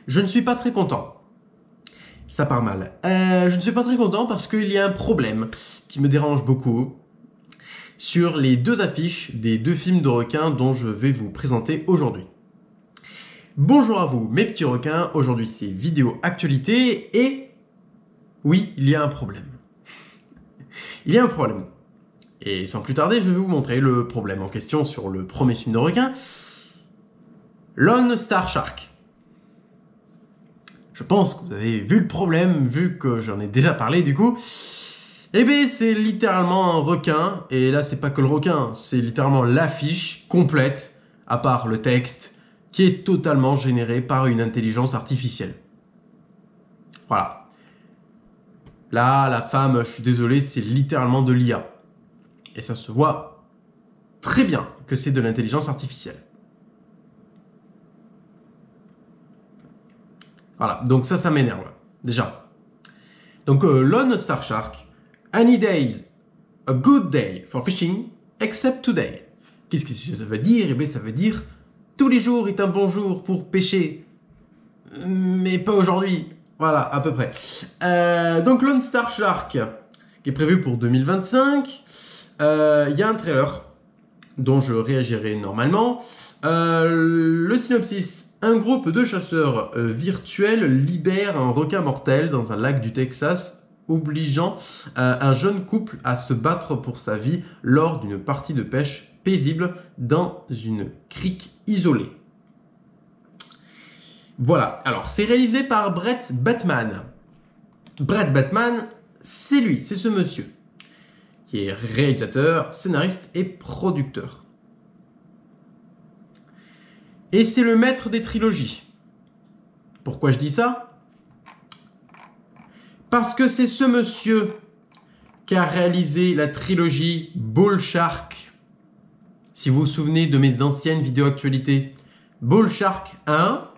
Je ne suis pas très content. Ça part mal. Je ne suis pas très content parce qu'il y a un problème qui me dérange beaucoup sur les deux affiches des deux films de requins dont je vais vous présenter aujourd'hui. Bonjour à vous mes petits requins, aujourd'hui c'est vidéo actualité et oui, il y a un problème. Il y a un problème. Et sans plus tarder, je vais vous montrer le problème en question sur le premier film de requin, Lone Star Shark. Je pense que vous avez vu le problème, vu que j'en ai déjà parlé du coup. Eh bien, c'est littéralement un requin, et là, c'est pas que le requin, c'est littéralement l'affiche complète, à part le texte, qui est totalement généré par une intelligence artificielle. Voilà. Là, la femme, je suis désolé, c'est littéralement de l'IA. Et ça se voit très bien que c'est de l'intelligence artificielle. Voilà, donc ça m'énerve, déjà. Donc, Lone Star Shark, any days, a good day for fishing, except today. Qu'est-ce que ça veut dire? Eh bien, ça veut dire, tous les jours est un bon jour pour pêcher, mais pas aujourd'hui. Voilà, à peu près. Donc, Lone Star Shark, qui est prévu pour 2025, il y a un trailer dont je réagirai normalement. Le synopsis. Un groupe de chasseurs virtuels libère un requin mortel dans un lac du Texas, obligeant un jeune couple à se battre pour sa vie lors d'une partie de pêche paisible dans une crique isolée. Voilà, alors c'est réalisé par Brett Batman. Brett Batman, c'est lui, c'est ce monsieur, qui est réalisateur, scénariste et producteur. Et c'est le maître des trilogies. Pourquoi je dis ça? Parce que c'est ce monsieur qui a réalisé la trilogie Bull Shark. Si vous vous souvenez de mes anciennes vidéos actualités. Bull Shark 1,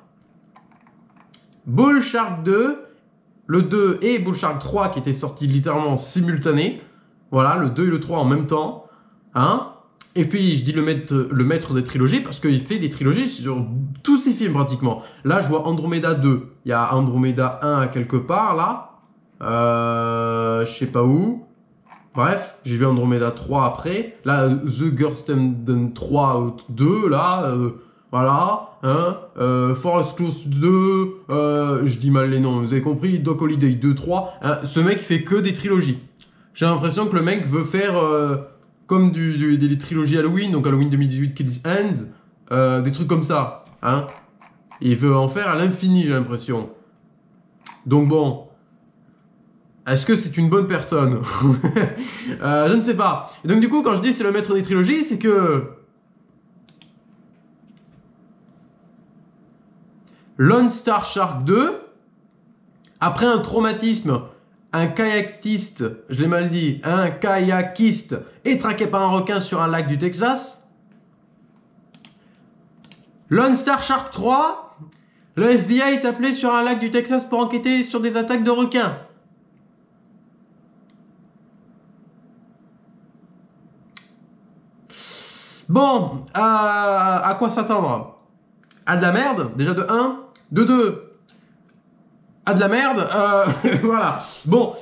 Bull Shark 2, le 2 et Bull Shark 3 qui étaient sortis littéralement en simultané. Voilà, le 2 et le 3 en même temps. Hein? Et puis, je dis le maître des trilogies parce qu'il fait des trilogies sur tous ses films pratiquement. Là, je vois Andromeda 2. Il y a Andromeda 1 à quelque part, là. Je sais pas où. Bref, j'ai vu Andromeda 3 après. Là, The Guardian 3, 2, là. Voilà. Hein, Forest Close 2. Je dis mal les noms, vous avez compris. Doc Holiday 2, 3. Ce mec fait que des trilogies. J'ai l'impression que le mec veut faire... comme des trilogies Halloween, donc Halloween 2018 Kills Ends, des trucs comme ça. Hein. Il veut en faire à l'infini, j'ai l'impression. Donc bon, est-ce que c'est une bonne personne? Je ne sais pas. Et donc du coup, quand je dis c'est le maître des trilogies, c'est que... Lone Star Shark 2, après un traumatisme... Un kayakiste, je l'ai mal dit, un kayakiste est traqué par un requin sur un lac du Texas. Lone Star Shark 3, le FBI est appelé sur un lac du Texas pour enquêter sur des attaques de requins. Bon, à quoi s'attendre? À de la merde, déjà de 1, de 2. À de la merde, voilà. Bon,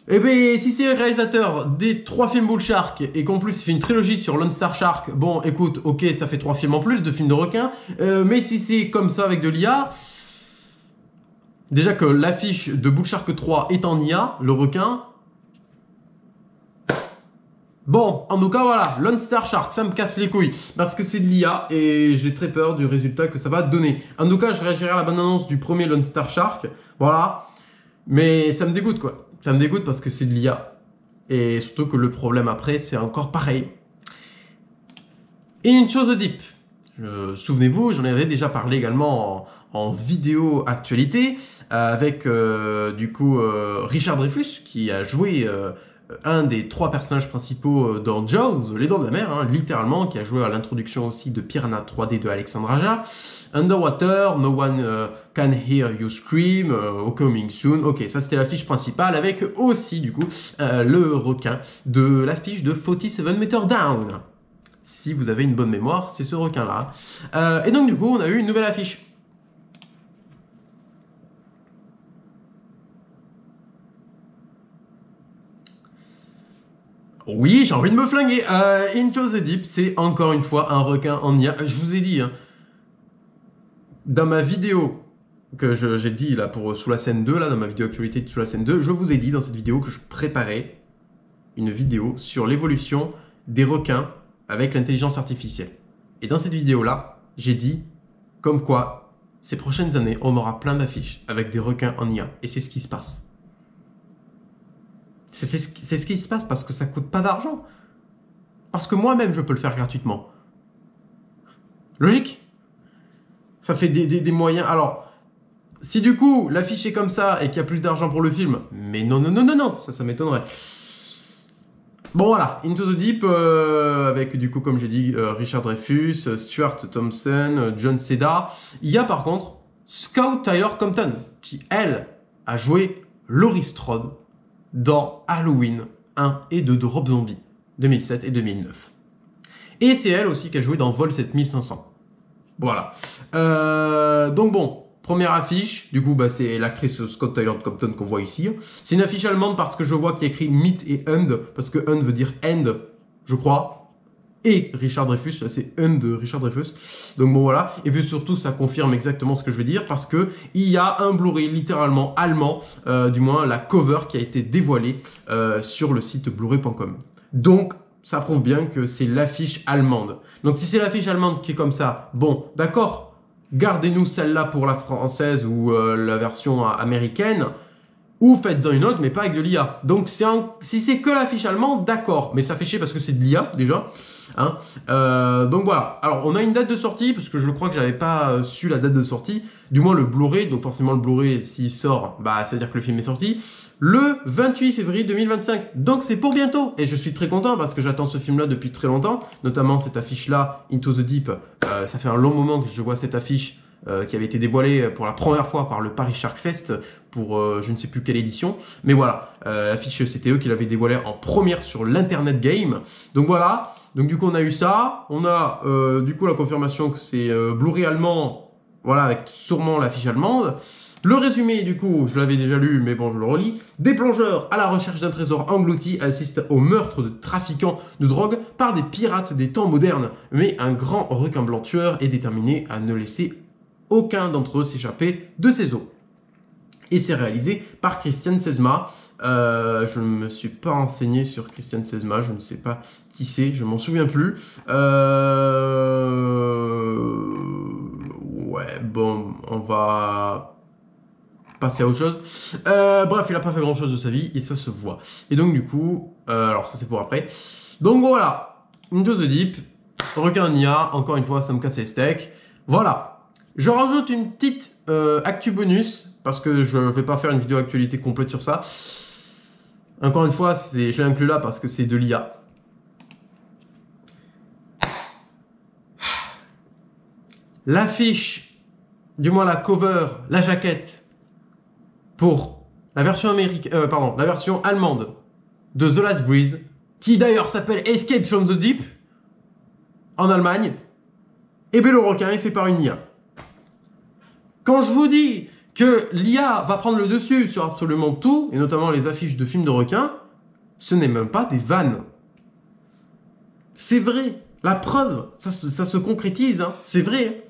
et bien si c'est le réalisateur des 3 films Bull Shark et qu'en plus il fait une trilogie sur Lone Star Shark, bon écoute, ok, ça fait 3 films en plus, 2 films de requins, mais si c'est comme ça avec de l'IA, déjà que l'affiche de Bull Shark 3 est en IA, le requin. Bon, en tout cas voilà, Lone Star Shark, ça me casse les couilles parce que c'est de l'IA et j'ai très peur du résultat que ça va donner. En tout cas, je réagirai à la bande-annonce du premier Lone Star Shark, voilà, mais ça me dégoûte quoi. Ça me dégoûte parce que c'est de l'IA et surtout que le problème après, c'est encore pareil. Et une chose de deep, souvenez-vous, j'en avais déjà parlé également en vidéo actualité avec du coup Richard Dreyfuss qui a joué... un des 3 personnages principaux dans Jaws, les dents de la mer, hein, littéralement, qui a joué à l'introduction aussi de Piranha 3D de Alexandre Aja. Underwater, No One Can Hear You Scream, Coming Soon. Ok, ça c'était l'affiche principale avec aussi du coup le requin de l'affiche de 47 Meter Down. Si vous avez une bonne mémoire, c'est ce requin là. Et donc du coup on a eu une nouvelle affiche. Oui, j'ai envie de me flinguer. Into the Deep, c'est encore une fois un requin en IA. Je vous ai dit, hein, dans ma vidéo que j'ai dit là pour Sous la scène 2, là, dans ma vidéo actualité de Sous la scène 2, je vous ai dit dans cette vidéo que je préparais une vidéo sur l'évolution des requins avec l'intelligence artificielle. Et dans cette vidéo-là, j'ai dit comme quoi, ces prochaines années, on aura plein d'affiches avec des requins en IA. Et c'est ce qui se passe. C'est ce qui se passe parce que ça coûte pas d'argent. Parce que moi-même, je peux le faire gratuitement. Logique. Ça fait des moyens. Alors, si du coup, l'affiche est comme ça et qu'il y a plus d'argent pour le film, mais non, ça m'étonnerait. Bon voilà, Into the Deep, avec du coup, comme j'ai dit, Richard Dreyfuss, Stuart Thompson, John Seda. Il y a par contre Scout Tyler Compton, qui elle, a joué Laurie Strode dans Halloween 1 et 2 de Rob Zombie, 2007 et 2009. Et c'est elle aussi qui a joué dans Vol 7500. Voilà. Donc bon, première affiche, du coup bah, c'est l'actrice Scott Tyler Compton qu'on voit ici. C'est une affiche allemande parce que je vois qu'il y a écrit Meet et End, parce que End veut dire End, je crois. Et Richard Dreyfuss, c'est End de Richard Dreyfuss. Donc bon voilà, et puis surtout ça confirme exactement ce que je veux dire parce que il y a un Blu-ray littéralement allemand, du moins la cover qui a été dévoilée sur le site blu-ray.com. Donc ça prouve bien que c'est l'affiche allemande. Donc si c'est l'affiche allemande qui est comme ça, bon d'accord, gardez-nous celle-là pour la française ou la version américaine. Ou faites-en une autre, mais pas avec de l'IA. Donc, si c'est que l'affiche allemande, d'accord. Mais ça fait chier parce que c'est de l'IA, déjà. Hein, donc voilà. Alors, on a une date de sortie, parce que je crois que j'avais pas su la date de sortie. Du moins, le Blu-ray. Donc, forcément, le Blu-ray, s'il sort, bah, ça veut dire que le film est sorti. Le 28 février 2025. Donc, c'est pour bientôt. Et je suis très content parce que j'attends ce film-là depuis très longtemps. Notamment cette affiche-là, Into the Deep. Ça fait un long moment que je vois cette affiche. Qui avait été dévoilé pour la première fois par le Paris Shark Fest pour je ne sais plus quelle édition. Mais voilà, l'affiche c'était eux qui l'avaient dévoilé en première sur l'Internet Game. Donc voilà, donc du coup on a eu ça. On a du coup la confirmation que c'est Blu-ray allemand, voilà, avec sûrement l'affiche allemande. Le résumé, du coup, je l'avais déjà lu, mais bon, je le relis. Des plongeurs à la recherche d'un trésor englouti assistent au meurtre de trafiquants de drogue par des pirates des temps modernes. Mais un grand requin blanc tueur est déterminé à ne laisser aucun d'entre eux s'échapper de ses eaux. Et c'est réalisé par Christian Sesma. Je ne me suis pas renseigné sur Christian Sesma, je ne sais pas qui c'est, je m'en souviens plus. Ouais, bon, on va passer à autre chose. Bref, il n'a pas fait grand chose de sa vie et ça se voit. Et donc du coup, alors ça c'est pour après. Donc voilà, Into the Deep, requin en IA, encore une fois ça me casse les steaks. Voilà. Je rajoute une petite actu bonus, parce que je ne vais pas faire une vidéo actualité complète sur ça. Encore une fois, je l'ai inclus là parce que c'est de l'IA. L'affiche, du moins la cover, la jaquette, pour la version la version allemande de The Last Breeze, qui d'ailleurs s'appelle Escape from the Deep, en Allemagne, et bien le requin est fait par une IA. Quand je vous dis que l'IA va prendre le dessus sur absolument tout, et notamment les affiches de films de requins, ce n'est même pas des vannes. C'est vrai. La preuve, ça se concrétise, hein. C'est vrai.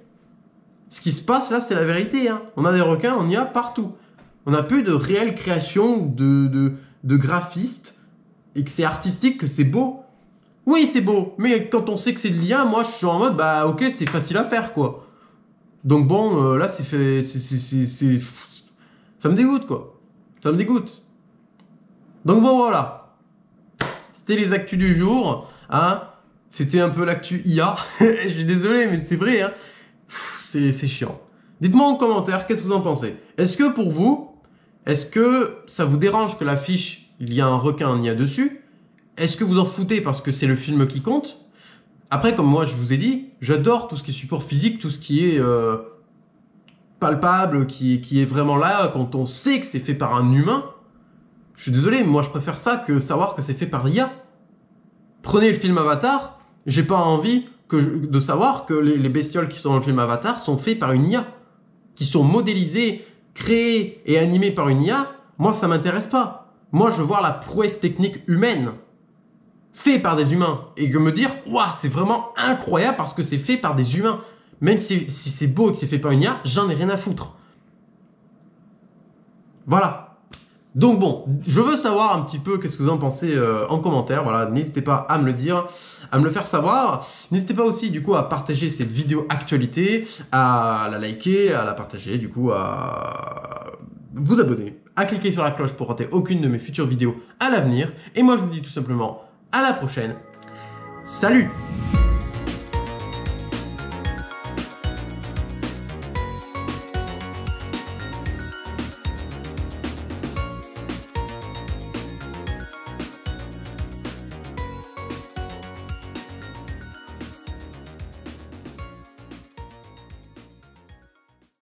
Ce qui se passe là, c'est la vérité. Hein. On a des requins en IA partout. On n'a plus de réelle création de graphistes, et que c'est artistique, que c'est beau. Oui, c'est beau, mais quand on sait que c'est de l'IA, moi je suis en mode, bah ok, c'est facile à faire, quoi. Donc bon, là, ça me dégoûte, quoi. Ça me dégoûte. Donc bon, voilà. C'était les actus du jour. Hein. C'était un peu l'actu IA. Je suis désolé, mais c'est vrai. Hein. C'est chiant. Dites-moi en commentaire, qu'est-ce que vous en pensez? Est-ce que pour vous, est-ce que ça vous dérange que l'affiche, il y a un requin en IA dessus? Est-ce que vous en foutez parce que c'est le film qui compte? Après, comme moi je vous ai dit, j'adore tout ce qui est support physique, tout ce qui est palpable, qui est vraiment là quand on sait que c'est fait par un humain. Je suis désolé, moi je préfère ça que savoir que c'est fait par l'IA. Prenez le film Avatar, j'ai pas envie de savoir que les bestioles qui sont dans le film Avatar sont faits par une IA, qui sont modélisées, créées et animées par une IA. Moi ça m'intéresse pas. Moi je veux voir la prouesse technique humaine. fait par des humains et que me dire waouh, c'est vraiment incroyable parce que c'est fait par des humains. Même si c'est beau et que c'est fait par une IA, j'en ai rien à foutre. Voilà. Donc bon, je veux savoir un petit peu qu'est-ce que vous en pensez en commentaire. Voilà, n'hésitez pas à me le dire, à me le faire savoir. N'hésitez pas aussi du coup à partager cette vidéo actualité, à la liker, à la partager, du coup à vous abonner, à cliquer sur la cloche pour rater aucune de mes futures vidéos à l'avenir. Et moi je vous dis tout simplement à la prochaine. Salut!